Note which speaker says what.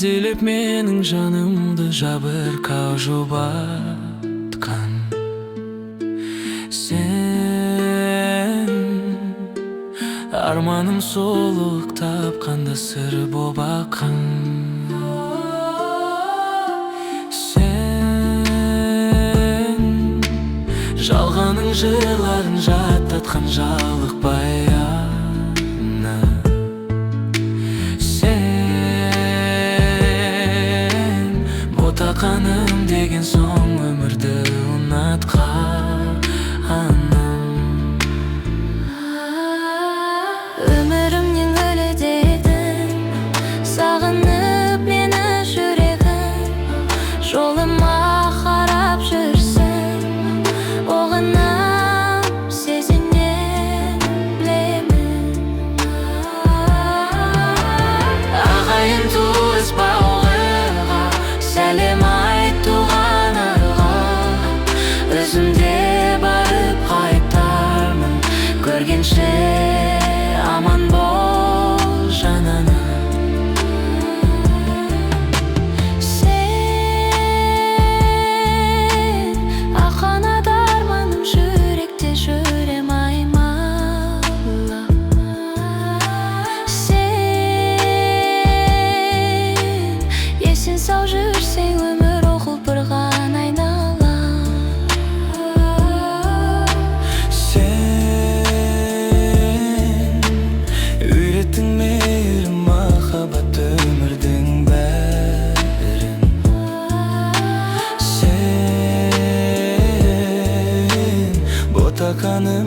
Speaker 1: Әлдилеп менің жанымды жабырқау жұбатқан сен. Арманым солық тапқанда сыр боп аққан сен. Жалғаның жырларын жаттатқан жалықпай ана сен. Ботақаным деген соң өмірді ұнатқаным.
Speaker 2: Өмірімнен өлі дедің, сағынып мені жүрегім. Жолыма қарап жүрсің, оғынам сезінен білемін. Ағайын туыс бауырға сәлем айт туған арға. Өзімде барып қайтармын, көргенше аман бол жананым. Сен аққанат арманым, жүректе жүрем аймалап. Сен есен сау жүрсең, өмір ол құлпырған айнала.
Speaker 1: Үйреттің мейірім, махаббат өмірдің бәрін. Сен ботақаным